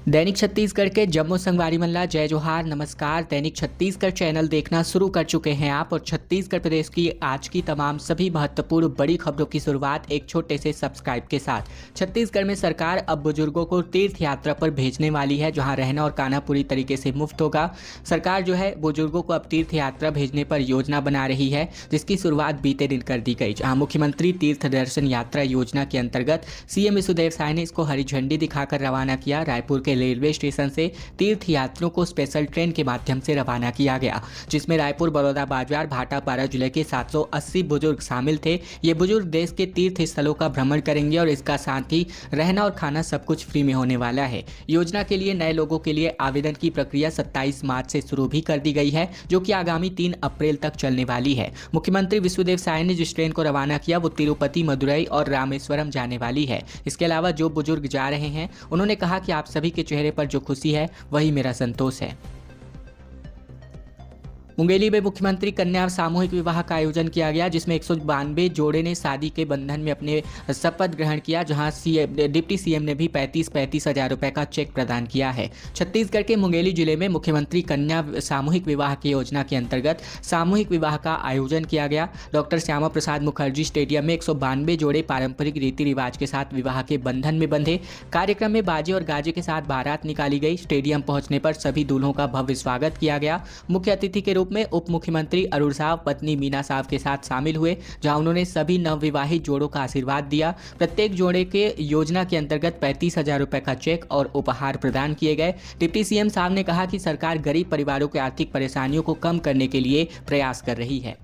दैनिक छत्तीसगढ़ के जम्मू संगवारी मल्ला जय जोहार नमस्कार। दैनिक छत्तीसगढ़ चैनल देखना शुरू कर चुके हैं आप और छत्तीसगढ़ प्रदेश की आज की तमाम सभी महत्वपूर्ण बड़ी खबरों की शुरुआत एक छोटे से सब्सक्राइब के साथ। छत्तीसगढ़ में सरकार अब बुजुर्गों को तीर्थ यात्रा पर भेजने वाली है, जहां रहना और खाना पूरी तरीके से मुफ्त होगा। सरकार जो है बुजुर्गों को अब तीर्थ यात्रा भेजने पर योजना बना रही है, जिसकी शुरुआत बीते दिन कर दी गई। जहां मुख्यमंत्री तीर्थ दर्शन यात्रा योजना के अंतर्गत सीएम विष्णुदेव साय ने इसको हरी झंडी दिखाकर रवाना किया। रायपुर के रेलवे स्टेशन से तीर्थ यात्रियों को स्पेशल ट्रेन के माध्यम से रवाना किया गया, जिसमें रायपुर, बड़ौदा, बाजार, भाटापारा जिले के 780 बुजुर्ग शामिल थे। ये बुजुर्ग देश के तीर्थ स्थलों का भ्रमण करेंगे और इसका साथ ही रहना और खाना सब कुछ फ्री में होने वाला है। योजना के लिए नए लोगों के लिए आवेदन की प्रक्रिया 27 मार्च से शुरू भी कर दी गई है, जो कि आगामी 3 अप्रैल तक चलने वाली है। मुख्यमंत्री विष्णुदेव साय ने जिस ट्रेन को रवाना किया वो तिरुपति, मदुरई और रामेश्वरम जाने वाली है। इसके अलावा जो बुजुर्ग जा रहे हैं उन्होंने कहा कि आप सभी के चेहरे पर जो खुशी है वही मेरा संतोष है। मुंगेली में मुख्यमंत्री कन्या सामूहिक विवाह का आयोजन किया गया, जिसमें 192 जोड़े ने शादी के बंधन में अपने शपथ ग्रहण किया, जहां डिप्टी सीएम ने भी 35-35 हजार रुपए का चेक प्रदान किया है। छत्तीसगढ़ के मुंगेली जिले में मुख्यमंत्री कन्या सामूहिक विवाह की योजना के अंतर्गत सामूहिक विवाह का आयोजन किया गया। डॉक्टर श्यामा प्रसाद मुखर्जी स्टेडियम में 192 जोड़े पारंपरिक रीति रिवाज के साथ विवाह के बंधन में बंधे। कार्यक्रम में बाजे और गाजे के साथ बारात निकाली गई। स्टेडियम पहुंचने पर सभी दूल्हों का भव्य स्वागत किया गया। मुख्य अतिथि के रूप में उप मुख्यमंत्री अरुण साव पत्नी मीना साव के साथ शामिल हुए, जहां उन्होंने सभी नवविवाहित जोड़ों का आशीर्वाद दिया। प्रत्येक जोड़े के योजना के अंतर्गत 35 हजार रुपए का चेक और उपहार प्रदान किए गए। डिप्टी सीएम साहब ने कहा कि सरकार गरीब परिवारों की आर्थिक परेशानियों को कम करने के लिए प्रयास कर रही है।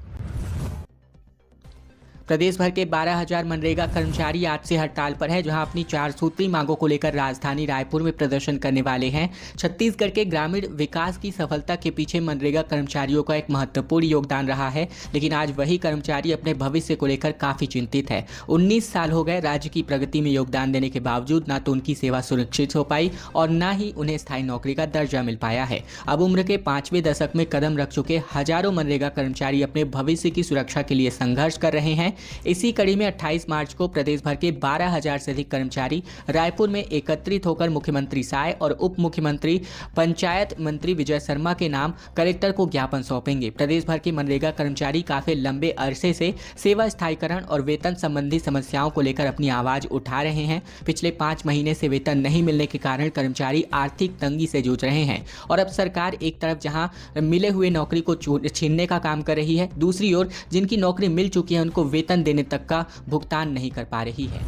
प्रदेश भर के 12,000 मनरेगा कर्मचारी आज से हड़ताल पर है, जहां अपनी 4 सूत्री मांगों को लेकर राजधानी रायपुर में प्रदर्शन करने वाले हैं। छत्तीसगढ़ के ग्रामीण विकास की सफलता के पीछे मनरेगा कर्मचारियों का एक महत्वपूर्ण योगदान रहा है, लेकिन आज वही कर्मचारी अपने भविष्य को लेकर काफी चिंतित है। 19 साल हो गए राज्य की प्रगति में योगदान देने के बावजूद ना तो उनकी सेवा सुरक्षित हो पाई और ना ही उन्हें स्थायी नौकरी का दर्जा मिल पाया है। अब उम्र के 5वें दशक में कदम रख चुके हजारों मनरेगा कर्मचारी अपने भविष्य की सुरक्षा के लिए संघर्ष कर रहे हैं। इसी कड़ी में 28 मार्च को प्रदेश भर के 12,000 से अधिक कर्मचारी रायपुर में एकत्रित होकर मुख्यमंत्री साय और उप मुख्यमंत्री पंचायत मंत्री विजय शर्मा के नाम कलेक्टर को ज्ञापन सौंपेंगे। प्रदेश भर के मनरेगा कर्मचारी काफी लंबे अरसे से सेवा स्थायीकरण और वेतन संबंधी समस्याओं को लेकर अपनी आवाज उठा रहे हैं। पिछले 5 महीने से वेतन नहीं मिलने के कारण कर्मचारी आर्थिक तंगी से जूझ रहे हैं और अब सरकार एक तरफ जहां मिले हुए नौकरी को छीनने का काम कर रही है, दूसरी ओर जिनकी नौकरी मिल चुकी है उनको वेतन देने तक का भुगतान नहीं कर पा रही है।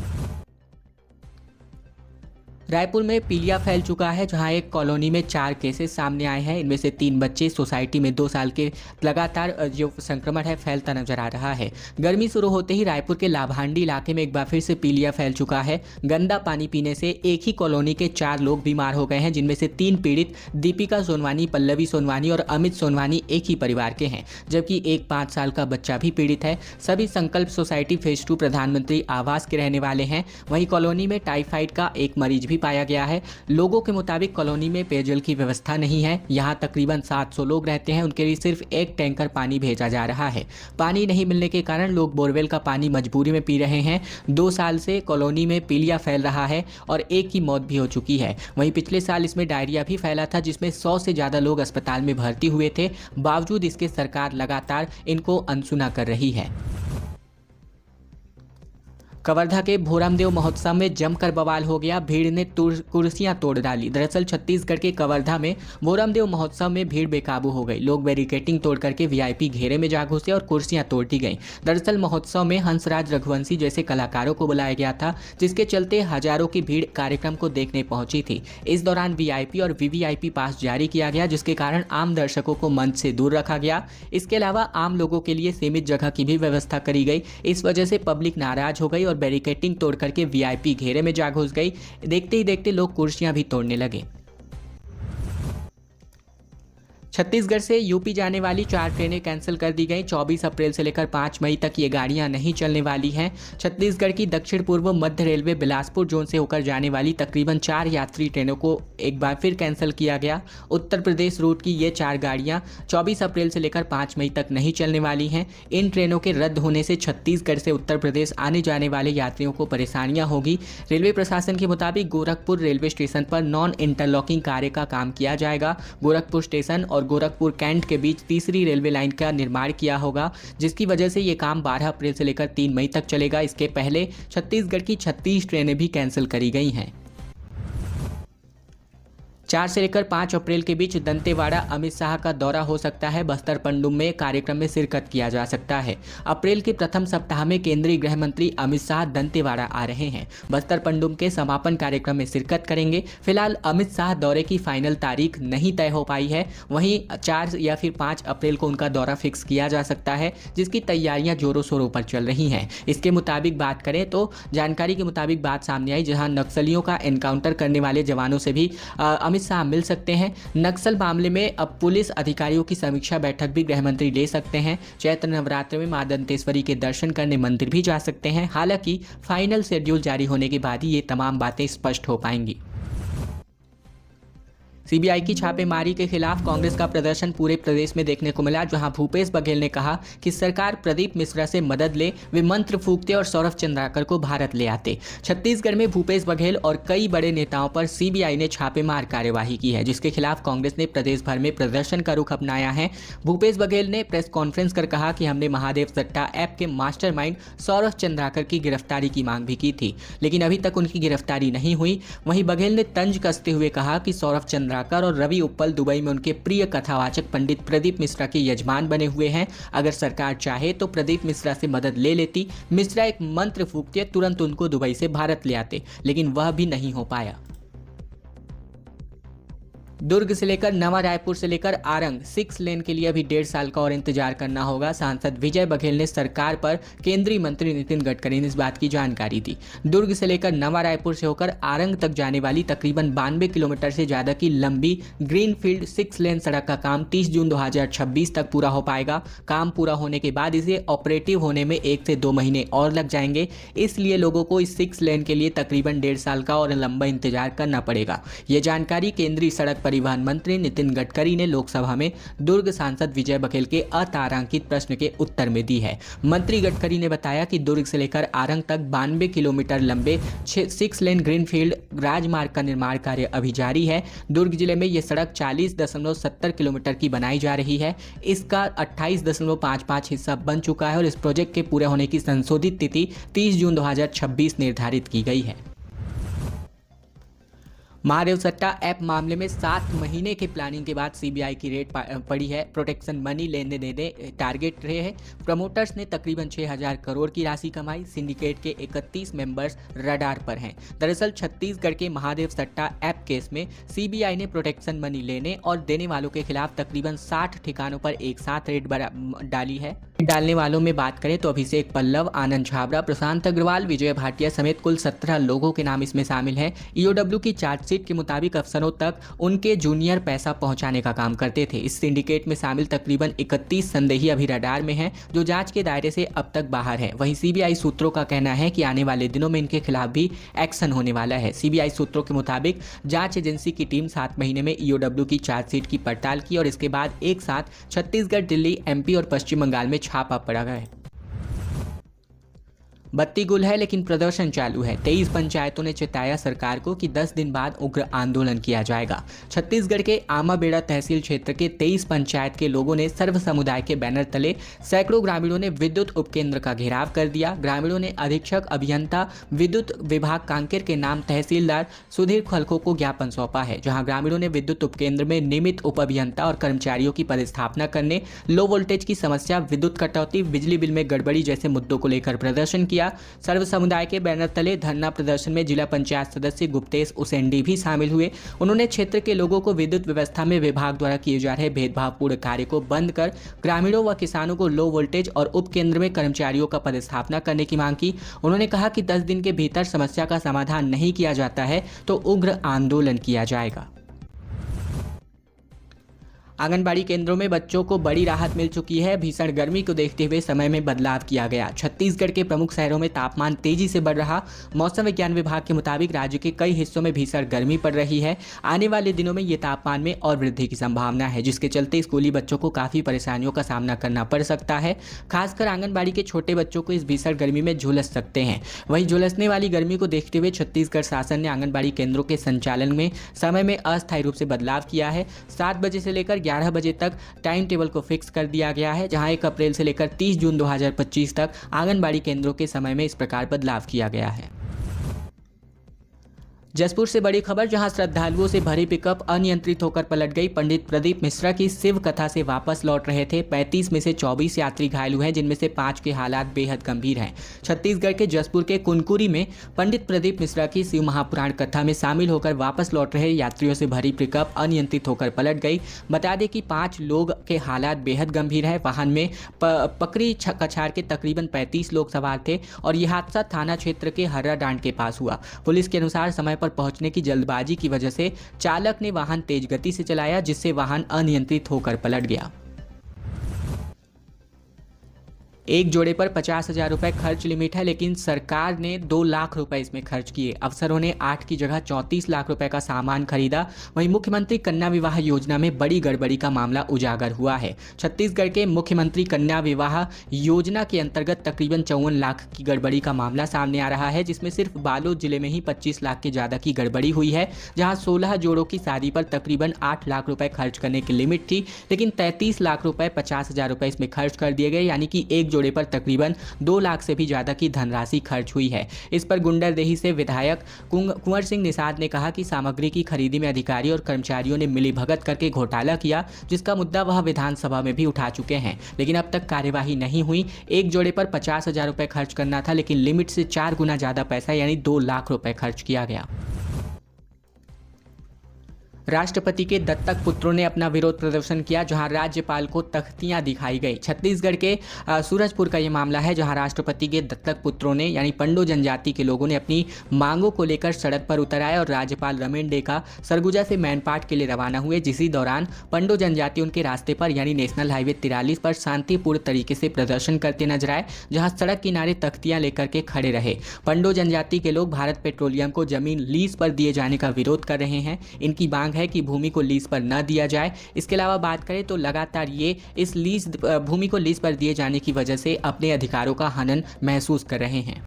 रायपुर में पीलिया फैल चुका है, जहां एक कॉलोनी में 4 केसेस सामने आए हैं। इनमें से 3 बच्चे, सोसाइटी में 2 साल के लगातार जो संक्रमण है फैलता नजर आ रहा है। गर्मी शुरू होते ही रायपुर के लाभांडी इलाके में एक बार फिर से पीलिया फैल चुका है। गंदा पानी पीने से एक ही कॉलोनी के 4 लोग बीमार हो गए हैं, जिनमें से 3 पीड़ित दीपिका सोनवानी, पल्लवी सोनवानी और अमित सोनवानी एक ही परिवार के हैं, जबकि एक 5 साल का बच्चा भी पीड़ित है। सभी संकल्प सोसाइटी फेज 2 प्रधानमंत्री आवास के रहने वाले हैं। वहीं कॉलोनी में टाइफाइड का एक मरीज भी पाया गया है। लोगों के मुताबिक कॉलोनी में पेयजल की व्यवस्था नहीं है। यहां तकरीबन 700 लोग रहते हैं, उनके लिए सिर्फ एक टैंकर पानी भेजा जा रहा है। पानी नहीं मिलने के कारण लोग बोरवेल का पानी मजबूरी में पी रहे हैं। 2 साल से कॉलोनी में पीलिया फैल रहा है और एक की मौत भी हो चुकी है। वहीं पिछले साल इसमें डायरिया भी फैला था, जिसमें 100 से ज्यादा लोग अस्पताल में भर्ती हुए थे। बावजूद इसके सरकार लगातार इनको अनसुना कर रही है। कवर्धा के भोरमदेव महोत्सव में जमकर बवाल हो गया। भीड़ ने कुर्सियां तोड़ डाली। दरअसल छत्तीसगढ़ के कवर्धा में भोरमदेव महोत्सव में भीड़ बेकाबू हो गई। लोग बैरिकेटिंग तोड़ करके वीआईपी घेरे में जा घुसे और कुर्सियां तोड़ दी गईं। दरअसल महोत्सव में हंसराज रघुवंशी जैसे कलाकारों को बुलाया गया था, जिसके चलते हजारों की भीड़ कार्यक्रम को देखने पहुंची थी। इस दौरान वीआईपी और वीवीआईपी पास जारी किया गया, जिसके कारण आम दर्शकों को मंच से दूर रखा गया। इसके अलावा आम लोगों के लिए सीमित जगह की भी व्यवस्था करी गई। इस वजह से पब्लिक नाराज हो गई और बैरिकेटिंग तोड़ करके वीआईपी घेरे में जा घुस गई। देखते ही देखते लोग कुर्सियां भी तोड़ने लगे। छत्तीसगढ़ से यूपी जाने वाली 4 ट्रेनें कैंसिल कर दी गई। 24 अप्रैल से लेकर 5 मई तक ये गाड़ियां नहीं चलने वाली हैं। छत्तीसगढ़ की दक्षिण पूर्व मध्य रेलवे बिलासपुर जोन से होकर जाने वाली तकरीबन 4 यात्री ट्रेनों को एक बार फिर कैंसिल किया गया। उत्तर प्रदेश रूट की ये 4 गाड़ियां 24 अप्रैल से लेकर 5 मई तक नहीं चलने वाली हैं। इन ट्रेनों के रद्द होने से छत्तीसगढ़ से उत्तर प्रदेश आने जाने वाले यात्रियों को परेशानियां होगी। रेलवे प्रशासन के मुताबिक गोरखपुर रेलवे स्टेशन पर नॉन इंटरलॉकिंग कार्य का काम किया जाएगा। गोरखपुर स्टेशन और गोरखपुर कैंट के बीच तीसरी रेलवे लाइन का निर्माण किया होगा, जिसकी वजह से ये काम 12 अप्रैल से लेकर 3 मई तक चलेगा। इसके पहले छत्तीसगढ़ की 36 ट्रेनें भी कैंसिल करी गई हैं। 4 से लेकर 5 अप्रैल के बीच दंतेवाड़ा अमित शाह का दौरा हो सकता है। बस्तर पंडुम में कार्यक्रम में शिरकत किया जा सकता है। अप्रैल के प्रथम सप्ताह में केंद्रीय गृह मंत्री अमित शाह दंतेवाड़ा आ रहे हैं। बस्तर पंडुम के समापन कार्यक्रम में शिरकत करेंगे। फिलहाल अमित शाह दौरे की फाइनल तारीख नहीं तय हो पाई है। वहीं 4 या फिर 5 अप्रैल को उनका दौरा फिक्स किया जा सकता है, जिसकी तैयारियां जोरों शोरों पर चल रही हैं। इसके मुताबिक बात करें तो जानकारी के मुताबिक बात सामने आई, जहां नक्सलियों का एनकाउंटर करने वाले जवानों से भी अमित शाह मिल सकते हैं। नक्सल मामले में अब पुलिस अधिकारियों की समीक्षा बैठक भी गृह मंत्री ले सकते हैं। चैत्र नवरात्र में मां दंतेश्वरी के दर्शन करने मंदिर भी जा सकते हैं। हालांकि फाइनल शेड्यूल जारी होने के बाद ही ये तमाम बातें स्पष्ट हो पाएंगी। सीबीआई की छापेमारी के खिलाफ कांग्रेस का प्रदर्शन पूरे प्रदेश में देखने को मिला, जहां भूपेश बघेल ने कहा कि सरकार प्रदीप मिश्रा से मदद ले, वे मंत्र फूंकते और सौरभ चंद्राकर को भारत ले आते। छत्तीसगढ़ में भूपेश बघेल और कई बड़े नेताओं पर सीबीआई ने छापेमार कार्यवाही की है, जिसके खिलाफ कांग्रेस ने प्रदेश भर में प्रदर्शन का रुख अपनाया है। भूपेश बघेल ने प्रेस कॉन्फ्रेंस कर कहा कि हमने महादेव सट्टा ऐप के मास्टरमाइंड सौरभ चंद्राकर की गिरफ्तारी की मांग भी की थी, लेकिन अभी तक उनकी गिरफ्तारी नहीं हुई। वहीं बघेल ने तंज कसते हुए कहा कि सौरभ चंद्राकर और रवि उप्पल दुबई में उनके प्रिय कथावाचक पंडित प्रदीप मिश्रा के यजमान बने हुए हैं। अगर सरकार चाहे तो प्रदीप मिश्रा से मदद ले लेती। मिश्रा एक मंत्र फूंकते, तुरंत उनको दुबई से भारत ले आते, लेकिन वह भी नहीं हो पाया। दुर्ग से लेकर नवा रायपुर से लेकर आरंग 6 लेन के लिए अभी 1.5 साल का और इंतजार करना होगा। सांसद विजय बघेल ने सरकार पर केंद्रीय मंत्री नितिन गडकरी ने इस बात की जानकारी दी। दुर्ग से लेकर नवा रायपुर से होकर आरंग तक जाने वाली तकरीबन 92 किलोमीटर से ज़्यादा की लंबी ग्रीनफील्ड 6 लेन सड़क का काम 30 जून 2026 तक पूरा हो पाएगा। काम पूरा होने के बाद इसे ऑपरेटिव होने में 1 से 2 महीने और लग जाएंगे। इसलिए लोगों को इस 6 लेन के लिए तकरीबन 1.5 साल का और लंबा इंतजार करना पड़ेगा। ये जानकारी केंद्रीय सड़क परिवहन मंत्री नितिन गडकरी ने लोकसभा में दुर्ग सांसद विजय बघेल के अतारांकित प्रश्न के उत्तर में दी है। मंत्री गडकरी ने बताया कि दुर्ग से लेकर आरंग तक 92 किलोमीटर लंबे 6 लेन ग्रीनफील्ड राजमार्ग का निर्माण कार्य अभी जारी है। दुर्ग जिले में यह सड़क 40.70 किलोमीटर की बनाई जा रही है। इसका 28.55 हिस्सा बन चुका है और इस प्रोजेक्ट के पूरे होने की संशोधित तिथि 30 जून 2026 निर्धारित की गई है। महादेव सट्टा ऐप मामले में 7 महीने के प्लानिंग के बाद सीबीआई की रेड पड़ी है। प्रोटेक्शन मनी लेने देने टारगेट रहे हैं। प्रमोटर्स ने तकरीबन 6,000 करोड़ की राशि कमाई। सिंडिकेट के 31 मेंबर्स रडार पर हैं। दरअसल छत्तीसगढ़ के महादेव सट्टा ऐप केस में सीबीआई ने प्रोटेक्शन मनी लेने और देने वालों के खिलाफ तकरीबन 60 ठिकानों पर एक साथ रेड डाली है। डालने वालों में बात करें तो अभिषेक पल्लव, आनंद छाबरा, प्रशांत अग्रवाल, विजय भाटिया समेत कुल 17 लोगों के नाम इसमें शामिल हैं। ईओडब्ल्यू की चार्जशीट के मुताबिक अफसरों तक उनके जूनियर पैसा पहुंचाने का काम करते थे। इस सिंडिकेट में शामिल तकरीबन 31 संदेही अभी रडार में हैं, जो जांच के दायरे से अब तक बाहर हैं। वहीं सीबीआई सूत्रों का कहना है कि आने वाले दिनों में इनके खिलाफ भी एक्शन होने वाला है। सीबीआई सूत्रों के मुताबिक जांच एजेंसी की टीम 7 महीने में ईओडब्ल्यू की चार्जशीट की पड़ताल की और इसके बाद एक साथ छत्तीसगढ़, दिल्ली, एमपी और पश्चिम बंगाल में छापा पड़ा गया है। बत्ती गुल है लेकिन प्रदर्शन चालू है। 23 पंचायतों ने चेताया सरकार को कि 10 दिन बाद उग्र आंदोलन किया जाएगा। छत्तीसगढ़ के आमाबेड़ा तहसील क्षेत्र के 23 पंचायत के लोगों ने सर्व समुदाय के बैनर तले सैकड़ों ग्रामीणों ने विद्युत उपकेंद्र का घेराव कर दिया। ग्रामीणों ने अधीक्षक अभियंता विद्युत विभाग कांकेर के नाम तहसीलदार सुधीर खलखो को ज्ञापन सौंपा है, जहां ग्रामीणों ने विद्युत उपकेंद्र में नियमित उप अभियंता और कर्मचारियों की पदस्थापना करने, लो वोल्टेज की समस्या, विद्युत कटौती, बिजली बिल में गड़बड़ी जैसे मुद्दों को लेकर प्रदर्शन किया। सर्व समुदाय के बैनर तले धरना प्रदर्शन में जिला पंचायत सदस्य गुप्तेश उसेंडी भी शामिल हुए। उन्होंने क्षेत्र के लोगों को विद्युत व्यवस्था में विभाग द्वारा किए जा रहे भेदभावपूर्ण कार्य को बंद कर ग्रामीणों व किसानों को लो वोल्टेज और उप केंद्र में कर्मचारियों का पदस्थापना करने की मांग की। उन्होंने कहा कि 10 दिन के भीतर समस्या का समाधान नहीं किया जाता है तो उग्र आंदोलन किया जाएगा। आंगनबाड़ी केंद्रों में बच्चों को बड़ी राहत मिल चुकी है। भीषण गर्मी को देखते हुए समय में बदलाव किया गया। छत्तीसगढ़ के प्रमुख शहरों में तापमान तेजी से बढ़ रहा। मौसम विज्ञान विभाग के मुताबिक राज्य के कई हिस्सों में भीषण गर्मी पड़ रही है। आने वाले दिनों में ये तापमान में और वृद्धि की संभावना है, जिसके चलते स्कूली बच्चों को काफ़ी परेशानियों का सामना करना पड़ सकता है। खासकर आंगनबाड़ी के छोटे बच्चों को इस भीषण गर्मी में झुलस सकते हैं। वहीं झुलसने वाली गर्मी को देखते हुए छत्तीसगढ़ शासन ने आंगनबाड़ी केंद्रों के संचालन में समय में अस्थायी रूप से बदलाव किया है। 7 बजे से लेकर 11 बजे तक टाइम टेबल को फिक्स कर दिया गया है, जहां 1 अप्रैल से लेकर 30 जून 2025 तक आंगनबाड़ी केंद्रों के समय में इस प्रकार बदलाव किया गया है। जसपुर से बड़ी खबर, जहां श्रद्धालुओं से भरी पिकअप अनियंत्रित होकर पलट गई। पंडित प्रदीप मिश्रा की शिव कथा से वापस लौट रहे थे। 35 में से 24 यात्री घायल हुए हैं, जिनमें से 5 के हालात बेहद गंभीर हैं। छत्तीसगढ़ के जसपुर के कुनकुरी में पंडित प्रदीप मिश्रा की शिव महापुराण कथा में शामिल होकर वापस लौट रहे यात्रियों से भरी पिकअप अनियंत्रित होकर पलट गई। बता दें कि 5 लोग के हालात बेहद गंभीर है। वाहन में पकड़ी कछार के तकरीबन 35 लोग सवार थे और यह हादसा थाना क्षेत्र के हर्रा डांड के पास हुआ। पुलिस के अनुसार समय पर पहुंचने की जल्दबाजी की वजह से चालक ने वाहन तेज गति से चलाया, जिससे वाहन अनियंत्रित होकर पलट गया। एक जोड़े पर 50,000 रुपये खर्च लिमिट है, लेकिन सरकार ने 2 लाख रुपए इसमें खर्च किए। अफसरों ने 8 की जगह 34 लाख रुपए का सामान खरीदा। वहीं मुख्यमंत्री कन्या विवाह योजना में बड़ी गड़बड़ी का मामला उजागर हुआ है। छत्तीसगढ़ के मुख्यमंत्री कन्या विवाह योजना के अंतर्गत तकरीबन 54 लाख की गड़बड़ी का मामला सामने आ रहा है, जिसमें सिर्फ बालोद जिले में ही 25 लाख के ज़्यादा की गड़बड़ी हुई है, जहाँ 16 जोड़ों की शादी पर तकरीबन 8 लाख रुपए खर्च करने की लिमिट थी, लेकिन 33 लाख रुपए 50,000 रुपए इसमें खर्च कर दिए गए, यानी कि एक जोड़े पर तकरीबन 2 लाख से भी ज्यादा की धनराशि खर्च हुई है। इस पर गुंडरदेही से विधायक कुंवर सिंह निषाद ने कहा कि सामग्री की खरीदी में अधिकारियों और कर्मचारियों ने मिलीभगत करके घोटाला किया, जिसका मुद्दा वह विधानसभा में भी उठा चुके हैं, लेकिन अब तक कार्यवाही नहीं हुई। एक जोड़े पर 50,000 रुपए खर्च करना था, लेकिन लिमिट से 4 गुना ज्यादा पैसा यानी 2 लाख रुपए खर्च किया गया। राष्ट्रपति के दत्तक पुत्रों ने अपना विरोध प्रदर्शन किया, जहां राज्यपाल को तख्तियां दिखाई गई। छत्तीसगढ़ के सूरजपुर का यह मामला है, जहां राष्ट्रपति के दत्तक पुत्रों ने यानी पंडो जनजाति के लोगों ने अपनी मांगों को लेकर सड़क पर उतर आए और राज्यपाल रमेन डेका सरगुजा से मैनपाट के लिए रवाना हुए। जिसी दौरान पंडो जनजाति उनके रास्ते पर यानी नेशनल हाईवे 43 पर शांतिपूर्ण तरीके से प्रदर्शन करते नजर आए, जहाँ सड़क किनारे तख्तियां लेकर के खड़े रहे। पंडो जनजाति के लोग भारत पेट्रोलियम को जमीन लीज पर दिए जाने का विरोध कर रहे हैं। इनकी मांग है कि भूमि को लीज पर न दिया जाए। इसके अलावा बात करें तो लगातार ये इस भूमि को लीज पर दिए जाने की वजह से अपने अधिकारों का हनन महसूस कर रहे हैं।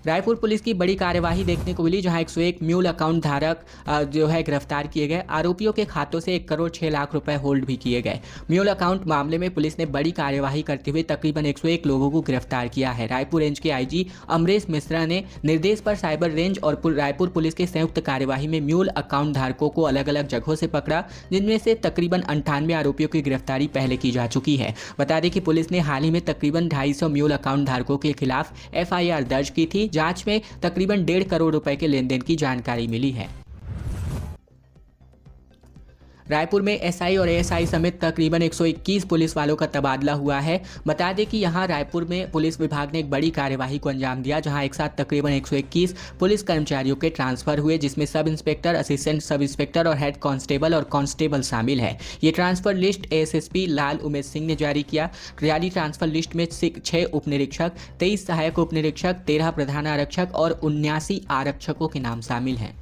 रायपुर पुलिस की बड़ी कार्यवाही देखने को मिली, जहां 101 म्यूल अकाउंट धारक जो है गिरफ्तार किए गए। आरोपियों के खातों से 1 करोड़ 6 लाख रुपए होल्ड भी किए गए। म्यूल अकाउंट मामले में पुलिस ने बड़ी कार्यवाही करते हुए तकरीबन 101 लोगों को गिरफ्तार किया है। रायपुर रेंज के आईजी अमरेश मिश्रा ने निर्देश पर साइबर रेंज और रायपुर पुलिस के संयुक्त कार्यवाही में म्यूल अकाउंट धारकों को अलग अलग जगहों से पकड़ा, जिनमें से तकरीबन 98 आरोपियों की गिरफ्तारी पहले की जा चुकी है। बता दें कि पुलिस ने हाल ही में तकरीबन 250 म्यूल अकाउंट धारकों के खिलाफ FIR दर्ज की थी। जांच में तकरीबन 1.5 करोड़ रुपए के लेनदेन की जानकारी मिली है। रायपुर में SI और ASI समेत तकरीबन 121 पुलिस वालों का तबादला हुआ है। बता दें कि यहां रायपुर में पुलिस विभाग ने एक बड़ी कार्यवाही को अंजाम दिया, जहां एक साथ तकरीबन 121 पुलिस कर्मचारियों के ट्रांसफर हुए, जिसमें sub inspector, assistant sub inspector और हेड कांस्टेबल और कांस्टेबल शामिल है। ये ट्रांसफर लिस्ट ASSP लाल उमेश सिंह ने जारी किया। जारी ट्रांसफर लिस्ट में 6 उप निरीक्षक, 23 सहायक उप निरीक्षक, 13 प्रधान आरक्षक और 79 आरक्षकों के नाम शामिल हैं।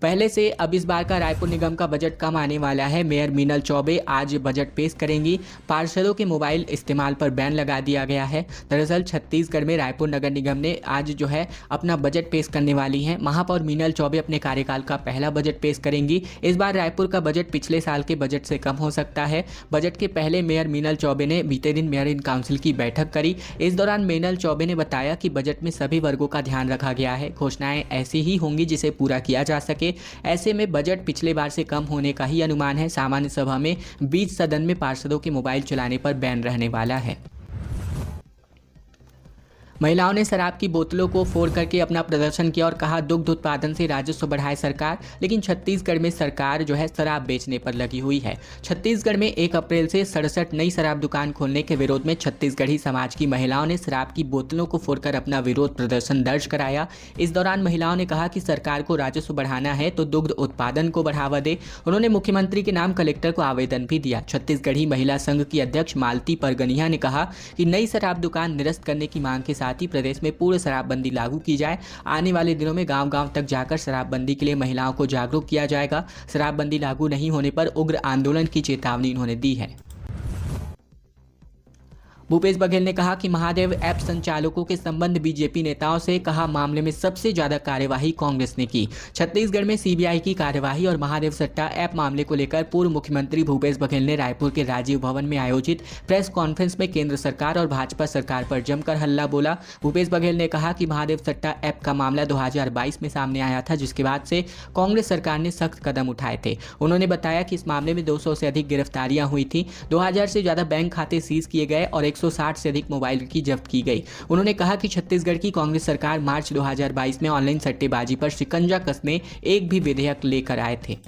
पहले से अब इस बार का रायपुर निगम का बजट कम आने वाला है। मेयर मीनल चौबे आज बजट पेश करेंगी। पार्षदों के मोबाइल इस्तेमाल पर बैन लगा दिया गया है। दरअसल छत्तीसगढ़ में रायपुर नगर निगम ने आज जो है अपना बजट पेश करने वाली हैं। महापौर मीनल चौबे अपने कार्यकाल का पहला बजट पेश करेंगी। इस बार रायपुर का बजट पिछले साल के बजट से कम हो सकता है। बजट के पहले मेयर मीनल चौबे ने बीते दिन मेयर इन काउंसिल की बैठक करी। इस दौरान मीनल चौबे ने बताया कि बजट में सभी वर्गों का ध्यान रखा गया है। घोषणाएं ऐसी ही होंगी जिसे पूरा किया जा सके। ऐसे में बजट पिछले बार से कम होने का ही अनुमान है। सामान्य सभा में बीच सदन में पार्षदों के मोबाइल चलाने पर बैन रहने वाला है। महिलाओं ने शराब की बोतलों को फोड़ करके अपना प्रदर्शन किया और कहा दुग्ध उत्पादन से राजस्व बढ़ाए सरकार। लेकिन छत्तीसगढ़ में सरकार जो है शराब बेचने पर लगी हुई है। छत्तीसगढ़ में 1 अप्रैल से 67 नई शराब दुकान खोलने के विरोध में छत्तीसगढ़ी समाज की महिलाओं ने शराब की बोतलों को फोड़कर अपना विरोध प्रदर्शन दर्ज कराया। इस दौरान महिलाओं ने कहा कि सरकार को राजस्व बढ़ाना है तो दुग्ध उत्पादन को बढ़ावा दे। उन्होंने मुख्यमंत्री के नाम कलेक्टर को आवेदन भी दिया। छत्तीसगढ़ी महिला संघ की अध्यक्ष मालती परगनिया ने कहा कि नई शराब दुकान निरस्त करने की मांग के साथ ही प्रदेश में पूर्ण शराबबंदी लागू की जाए। आने वाले दिनों में गांव-गांव तक जाकर शराबबंदी के लिए महिलाओं को जागरूक किया जाएगा। शराबबंदी लागू नहीं होने पर उग्र आंदोलन की चेतावनी उन्होंने दी है। भूपेश बघेल ने कहा कि महादेव ऐप संचालकों के संबंध बीजेपी नेताओं से कहा, मामले में सबसे ज्यादा कार्यवाही कांग्रेस ने की। छत्तीसगढ़ में सीबीआई की कार्यवाही और महादेव सट्टा ऐप मामले को लेकर पूर्व मुख्यमंत्री भूपेश बघेल ने रायपुर के राजीव भवन में आयोजित प्रेस कॉन्फ्रेंस में केंद्र सरकार और भाजपा सरकार पर जमकर हल्ला बोला। भूपेश बघेल ने कहा कि महादेव सट्टा ऐप का मामला 2022 में सामने आया था, जिसके बाद से कांग्रेस सरकार ने सख्त कदम उठाए थे। उन्होंने बताया कि इस मामले में 200 से अधिक गिरफ्तारियां हुई थी, 2000 से ज्यादा बैंक खाते सीज किए गए और 160 से अधिक मोबाइल की जब्त की गई। उन्होंने कहा कि छत्तीसगढ़ की कांग्रेस सरकार मार्च 2022 में ऑनलाइन सट्टेबाजी पर शिकंजा कसने एक भी विधेयक लेकर आए थे।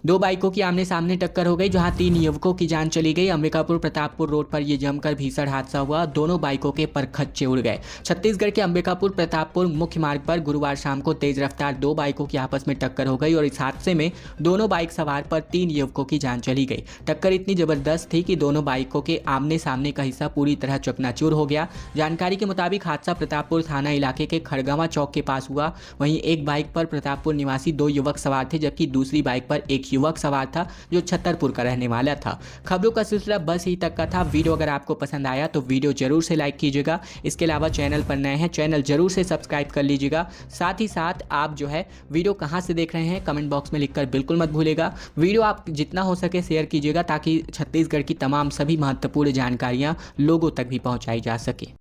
2 बाइकों की आमने सामने टक्कर हो गई, जहां 3 युवकों की जान चली गई। अंबिकापुर प्रतापपुर रोड पर यह जमकर भीषण हादसा हुआ। दोनों बाइकों के परखच्चे उड़ गए। छत्तीसगढ़ के अंबिकापुर प्रतापपुर मुख्य मार्ग पर गुरुवार शाम को तेज रफ्तार 2 बाइकों की आपस में टक्कर हो गई और इस हादसे में दोनों बाइक सवार पर 3 युवकों की जान चली गई। टक्कर इतनी जबरदस्त थी कि दोनों बाइकों के आमने सामने का हिस्सा पूरी तरह चकनाचूर हो गया। जानकारी के मुताबिक हादसा प्रतापपुर थाना इलाके के खड़गवां चौक के पास हुआ। वहीं एक बाइक पर प्रतापपुर निवासी 2 युवक सवार थे, जबकि दूसरी बाइक पर एक युवक सवार था जो छतरपुर का रहने वाला था। खबरों का सिलसिला बस ही तक का था। वीडियो अगर आपको पसंद आया तो वीडियो जरूर से लाइक कीजिएगा। इसके अलावा चैनल पर नए हैं, चैनल जरूर से सब्सक्राइब कर लीजिएगा। साथ ही साथ आप जो है वीडियो कहां से देख रहे हैं कमेंट बॉक्स में लिखकर बिल्कुल मत भूलिएगा। वीडियो आप जितना हो सके शेयर कीजिएगा ताकि छत्तीसगढ़ की तमाम सभी महत्वपूर्ण जानकारियां लोगों तक भी पहुंचाई जा सके।